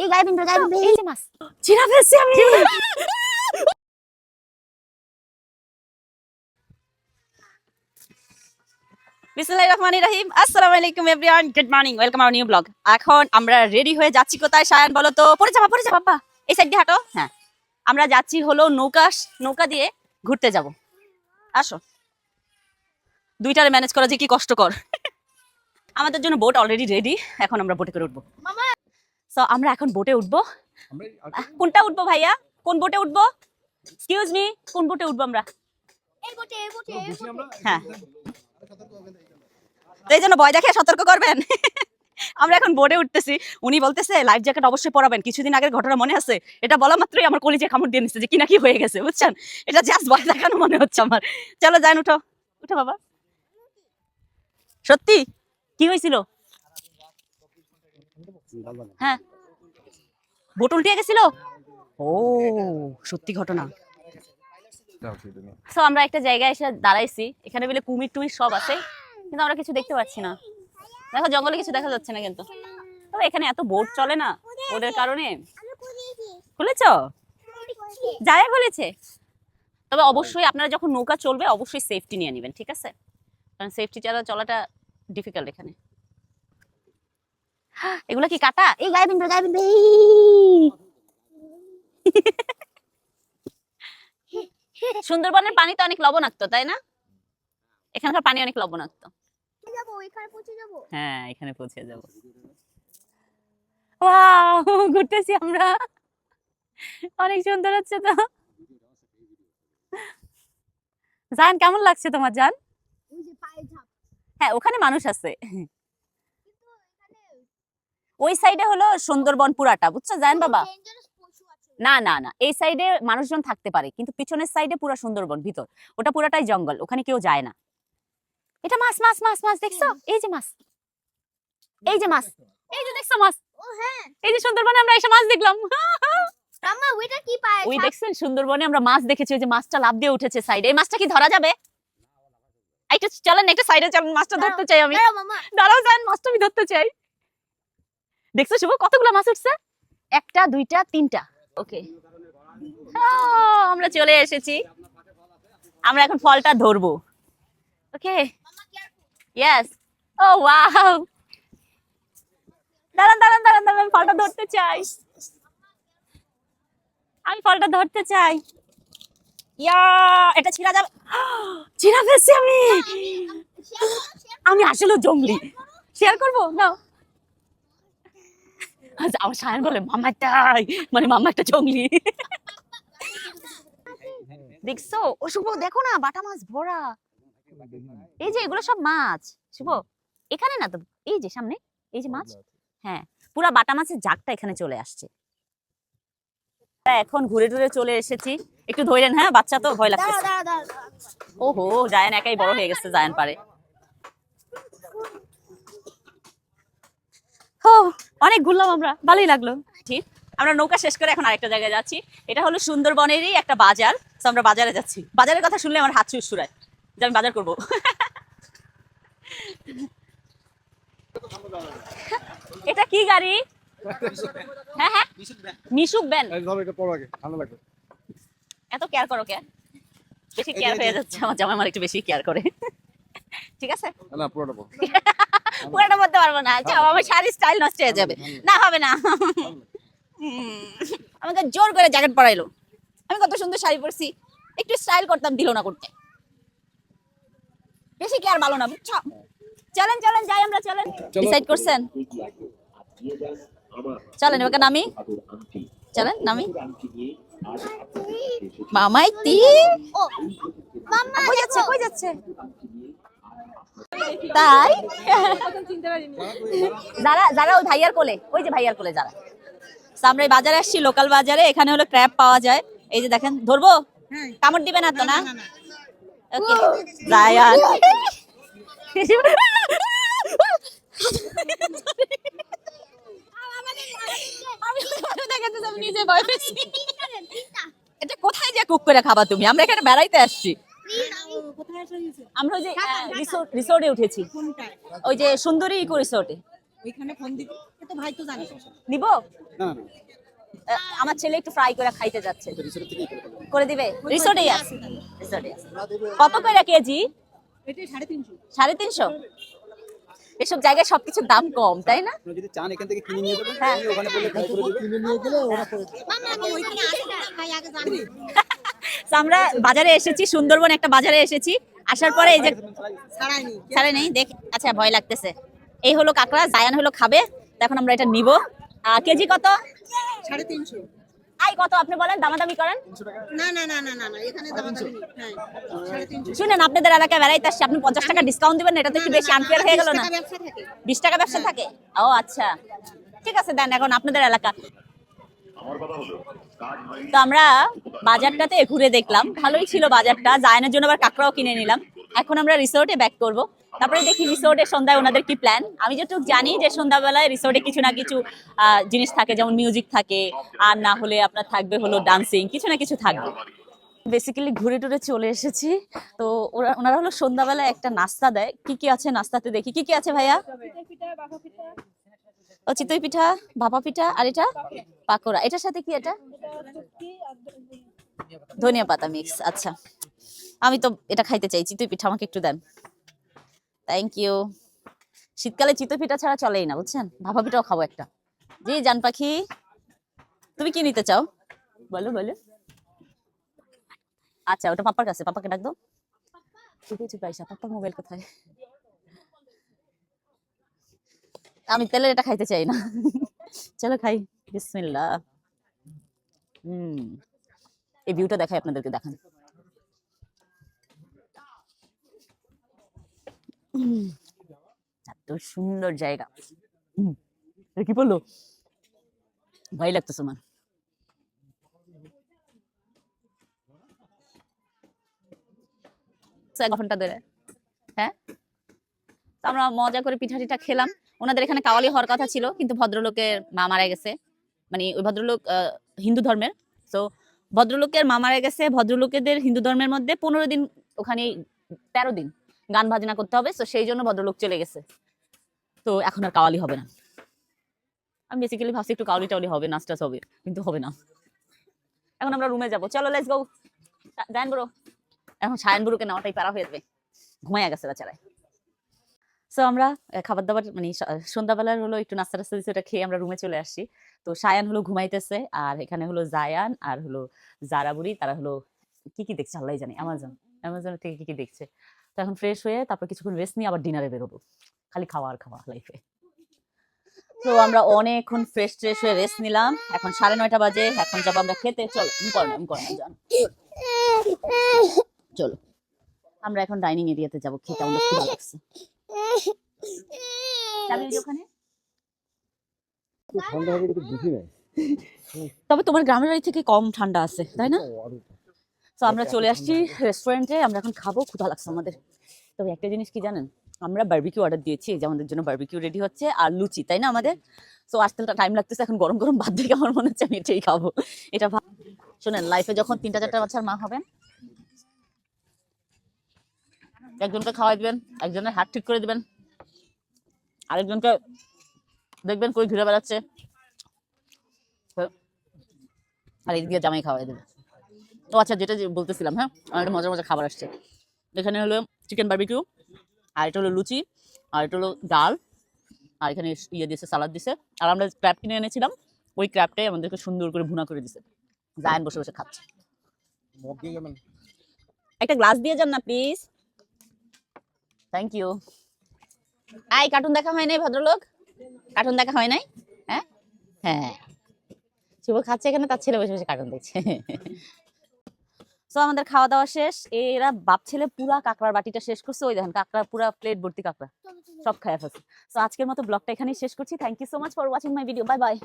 এই গায়ে বিন্দু এই যে মাছ চিরা ফেলছি আমি। বিসমিল্লাহির রহমানির রহিম। আসসালামু আলাইকুম everyone, good morning, welcome our new blog. এখন আমরা রেডি হয়ে যাচ্ছি কোথায়? সায়ান বলো তো। পড়ে যাবা বাবা, এই সাইড দিয়ে হাঁটো। হ্যাঁ, আমরা যাচ্ছি হলো নৌকা দিয়ে ঘুরতে যাব। আসো, দুইটারে ম্যানেজ করা যে কি কষ্টকর। আমাদের জন্য বোট অলরেডি রেডি, এখন আমরা বোটে করে উঠবো। সো আমরা এখন বোটে উঠবো। কোনটা উঠবো ভাইয়া? কোন বোটে উঠবো? এক্সকিউজ মি, কোন বোটে উঠবো আমরা? এই বোটে হ্যাঁ, তো এই জন্য ভয় দেখে সতর্ক করবেন। আমরা এখন বোর্ডে উঠতেছি, উনি বলতেছে লাইফ জ্যাকেট অবশ্যই পরাবেন। কিছুদিন আগের ঘটনা মনে আছে? এটা বলা মাত্রই আমার কলিজে কামড় দিয়ে নিচ্ছে যে কি না কি হয়ে গেছে, বুঝছেন? এটা জাস্ট ভয় দেখানো মনে হচ্ছে আমার। চলো যান, উঠো উঠো বাবা। সত্যি কি হয়েছিল? হ্যাঁ, বোট উল্টে গেছিল। ও সত্যি ঘটনা। তো আমরা একটা জায়গায় এসে দাঁড়াইছি, এখানে বলে কুমির টুমির সব আছে, কিন্তু আমরা কিছু দেখতে পাচ্ছি না। দেখো জঙ্গলে কিছু দেখা যাচ্ছে না, কিন্তু তবে এখানে এত বোট চলে না, বোটের কারণে। খুলেছ? যায় খুলেছে। তবে অবশ্যই আপনারা যখন নৌকা চলবে অবশ্যই সেফটি নিয়ে নেবেন, ঠিক আছে? কারণ সেফটি ছাড়া চলাটা ডিফিকাল্ট এখানে। এগুলো কি কাটা? এই গায়ে বিন্দু সুন্দরবনের পানি তো অনেক লবণাক্ত, তাই না? এখানকার পানি অনেক লবণাক্ত। হ্যাঁ, এখানে পৌঁছে যাব। ওয়াও, ঘুরতেছি আমরা, অনেক সুন্দর হচ্ছে তো। জান, কেমন লাগছে তোমার জান? হ্যাঁ, ওখানে মানুষ আছে। ওই সাইডে হলো সুন্দরবন পুরাটা, বুঝছো জান বাবা? না না না, এই সাইডে মানুষজন থাকতে পারে, কিন্তু পিছনের সাইডে পুরা সুন্দরবন ভিতর, ওটা পুরাটাই জঙ্গল, ওখানে কেউ যায় না। এটা মাছ মাছ মাছ মাছ দেখছো? এই যে মাছ, এই যে মাছ, এই যে দেখছো মাছ? এই যে সুন্দরবনে আমরা এসে মাছ দেখলাম। ওই দেখছেন, সুন্দরবনে আমরা মাছ দেখেছি, ওই যে মাছটা লাফ দিয়ে উঠেছে সাইডে। এই মাছটা কি ধরা যাবে? একটু চলেন, একটা সাইডে চলেন, মাছটা ধরতে চাই আমি। দাঁড়াও যান, মাছটা আমি ধরতে চাই। দেখছো শুভ, কতগুলো মাছ উঠছে? একটা, দুইটা, তিনটা। ওকে, আমরা চলে এসেছি। আমরা এখন ফলটা ধরবো। ওকে, ইয়েস। ও ওয়াও, দাঁড়ান দাঁড়ান দাঁড়ান দাঁড়ান, ফলটা ধরতে চাই, আমি ফলটা ধরতে চাই। ইয়া, এটা ছিঁড়া যাবে? ছিঁড়া ফেলছি আমি। আমি আসলে জঙ্গলি। শেয়ার করবো নাও। আমার সায়ন বলে মামাটাই, মানে মামা একটা জঙ্গলি। দেখছো ও শুভ, দেখো না বাটা মাছ ভরা। এই যে এগুলো সব মাছ শুভ, এখানে না তো, এই যে সামনে, এই যে মাছ। হ্যাঁ, পুরা বাটা মাছের জাগটা এখানে চলে আসছে। এখন ঘুরে ঘুরে চলে এসেছি। একটু ধরেন, হ্যাঁ, বাচ্চা তো ভয় লাগছে। ওহো, জায়ান একাই বড় হয়ে গেছে, জায়ান পারে। অনেক ঘুরলাম আমরা, ভালোই লাগলো। ঠিক, আমরা নৌকা শেষ করে এখন আরেকটা জায়গায় যাচ্ছি। এটা হলো সুন্দরবনেরই একটা বাজার। তো আমরা বাজারে যাচ্ছি। বাজারের কথা শুনলে আমার হাত সুরসুরায় যে আমি বাজার করবো। এটা কি গাড়ি? হ্যাঁ হ্যাঁ, মিশুক ব্যান। এত কেয়ার করো কে? বেশি কেয়ার হয়ে যাচ্ছে, আমার জামাই আমার একটু বেশি কেয়ার করে। ঠিক আছে, না পুরোটা বল। পুরোটা বলতে পারবো না, আমার শাড়ি স্টাইল নষ্ট হয়ে যাবে। না হবে না। আমাকে জোর করে জ্যাকেট পরাইলো। আমি কত সুন্দর শাড়ি পরছি, একটু স্টাইল করতাম, দিল না করতে। বেশি কেয়ার ভালো না, বুঝছো? চলেন চলেন যাই আমরা, চলেন। ডিসাইড করছেন? চলেন এবার নামি, চলেন নামি। মামাই তি কই যাচ্ছে, কই যাচ্ছে? তাই যারা যারা ওই ভাইয়ার কোলে, ওই যে ভাইয়ার কোলে যারা। আমরা এই বাজারে আসছি, লোকাল বাজারে। এখানে হলো ক্র্যাব পাওয়া যায়। এই যে দেখেন, ধরবো? কামড় দিবে না তো? না, ওকে জায়ান। এটা কোথায় যে কুক করে খাবা তুমি? আমরা এখানে বেড়াইতে আসছি। আমরা ওই যে রিসোর্টে উঠেছি, ওই যে সুন্দরী ইকো রিসোর্টে। তো ভাই তো জানে নিব না না আমার ছেলে একটু ফ্রাই করে খাইতে যাচ্ছে রিসোর্ট থেকেই করে দেবো। করে দিবে রিসোর্টেই আছে রিসোর্টে আছে কত করে কেজি এটা 350 350 এসব জায়গায় সবকিছুর দাম কম তাই না আপনি যদি চান এখান থেকে কিনে নিয়ে যাবেন হ্যাঁ। কিনে ওখানে বললে ফ্রাই করে দেবে কিনে নিয়ে গেলে ওরা করে মামা আমি ওইখানে আসি না ভাই আগে জানি তো আমরা বাজারে এসেছি সুন্দরবন একটা বাজারে এসেছি আসার পরে এই যে ছাড়াইনি ছাড়ে নেই দেখ আচ্ছা ভয় লাগতেছে এই হলো কাঁকড়া জায়ান হলো খাবে তো এখন আমরা এটা নিব কেজি কত 350 আই কত আপনি বলেন দামাদামি করেন না না না না না না এখানে দাম দামি হ্যাঁ 350 শুনেন আপনাদের এলাকায় বেড়াইতে আসছে আপনি 50 টাকা ডিসকাউন্ট দিবেন এটা তো একটু বেশি আনফেয়ার হয়ে গেল না ব্যবসা থাকে 20 টাকা ব্যবসা থাকে ও আচ্ছা ঠিক আছে দেন এখন আপনাদের এলাকা তো আমরা বাজারটাতে ঘুরে দেখলাম ভালোই ছিল বাজারটা জায়ানের জন্য আবার কাঁকড়াও কিনে নিলাম এখন আমরা রিসোর্টে ব্যাক করব তারপরে দেখি রিসোর্টে সন্ধ্যায় ওনাদের কি প্ল্যান আমি যেটুকু জানি যে সন্ধ্যাবেলায় রিসোর্টে কিছু না কিছু জিনিস থাকে যেমন মিউজিক থাকে আর না হলে আপনার থাকবে হলো ডান্সিং কিছু না কিছু থাকবে বেসিক্যালি ঘুরে টুরে চলে এসেছি তো ওনারা হলো সন্ধ্যাবেলায় একটা নাস্তা দেয় কি কি আছে নাস্তাতে দেখি কি কি আছে ভাইয়া ও চিতই পিঠা ভাপা পিঠা আর এটা পাকোড়া এটার সাথে কি এটা ধনিয়া পাতা মিক্স আচ্ছা আমি তো এটা খাইতে চাই চিতই পিঠা আমাকে একটু দেন থ্যাংক ইউ শীতকালে চিতই পিঠা ছাড়া চলেই না বুঝছেন ভাপা পিঠাও খাবো একটা জি জান পাখি তুমি কি নিতে চাও বলো বলো আচ্ছা ওটা পাপার কাছে পাপাকে ডাক দাও চুপি চুপি আইসা পাপার মোবাইল কোথায় আমি তেলের এটা খাইতে চাই না চলো খাই বিসমিল্লাহ এই ভিউটা দেখাই আপনাদেরকে দেখান এত সুন্দর জায়গা কি বললো ভয় লাগতেছে আমার এক ঘন্টা ধরে হ্যাঁ তো আমরা মজা করে পিঠা টিঠা খেলাম ওনাদের এখানে কাওয়ালি হওয়ার কথা ছিল কিন্তু ভদ্রলোকের মা মারা গেছে মানে ওই ভদ্রলোক হিন্দু ধর্মের তো ভদ্রলোকের মা মারা গেছে ভদ্রলোকেদের হিন্দু ধর্মের মধ্যে 15 দিন ওখানে 13 দিন গান বাজনা করতে হবে তো সেই জন্য ভদ্রলোক চলে গেছে তো এখন আর কাওয়ালি হবে না আমি বেসিক্যালি ভাবছি একটু কাওয়ালি টাওয়ালি হবে নাচ টাচ হবে কিন্তু হবে না এখন আমরা রুমে যাবো চলো লেটস গো জান ব্রো এখন সায়ান ব্রোকে নেওয়াটাই প্যারা হয়ে যাবে ঘুমাইয়া গেছে বেচারায় সো আমরা খাবার দাবার মানে সন্ধ্যাবেলার হলো একটু নাস্তা টাস্তা দিচ্ছে ওটা খেয়ে আমরা রুমে চলে আসছি তো সায়ান হলো ঘুমাইতেছে আর এখানে হলো জায়ান আর হলো জারা বুড়ি তারা হলো কি দেখছে আল্লাহ জানে অ্যামাজন থেকে কি দেখছে তো এখন ফ্রেশ হয়ে তারপর কিছুক্ষণ রেস্ট নিয়ে আবার ডিনারে বেরোবো খালি খাওয়া আর খাওয়া লাইফে তো আমরা অনেকক্ষণ ফ্রেশ হয়ে রেস্ট নিলাম এখন 9:30 বাজে এখন যাবো আমরা খেতে চলো যান চলো আমরা এখন ডাইনিং এরিয়াতে যাবো খেতে আমাদের খুব ভালো লাগছে ঠান্ডা হবে তো বুঝি না তবে তোমার গ্রামের বাড়ি থেকে কম ঠান্ডা আছে তাই না তো আমরা চলে আসছি রেস্টুরেন্টে আমরা এখন খাবো ক্ষুধা লাগছে আমাদের তবে একটা জিনিস কি জানেন আমরা বারবিকিউ অর্ডার দিয়েছি যে আমাদের জন্য বারবিকিউ রেডি হচ্ছে আর লুচি তাই না আমাদের তো আসতে টাইম লাগতেছে এখন গরম গরম ভাত দেখে আমার মনে হচ্ছে আমি এটাই খাবো এটা শোনেন লাইফে যখন 3টা 4টা বাচ্চার মা হবেন একজনকে খাওয়াই দিবেন একজনের হাত ঠিক করে দিবেন আরেকজনকে দেখবেন কই ঘুরে বেড়াচ্ছে আর এদিকে জামাই খাওয়াই দেবে ও আচ্ছা যেটা বলতেছিলাম হ্যাঁ আমার একটা মজার মজার খাবার আসছে এখানে হলো চিকেন বারবিকিউ আর এটা হলো লুচি আর এটা হলো ডাল আর এখানে ইয়ে দিয়েছে সালাদ দিছে আর আমরা ক্র্যাব কিনে এনেছিলাম ওই ক্র্যাবটাই আমাদেরকে সুন্দর করে ভুনা করে দিছে জায়ান বসে বসে খাচ্ছে একটা গ্লাস দিয়ে যান না প্লিজ থ্যাংক ইউ আই কার্টুন দেখা হয় নাই ভদ্রলোক কার্টুন দেখা হয় নাই হ্যাঁ হ্যাঁ শুভ খাচ্ছে এখানে তার ছেলে বসে বসে কার্টুন দেখছে তো আমাদের খাওয়া দাওয়া শেষ এরা বাপ ছেলে পুরা কাঁকড়ার বাটিটা শেষ করছে ওই দেখেন কাঁকড়া পুরা প্লেট ভর্তি কাঁকড়া সব খায় ফেলছে তো আজকের মতো ব্লগটা এখানেই শেষ করছি thank you so much for watching my video bye by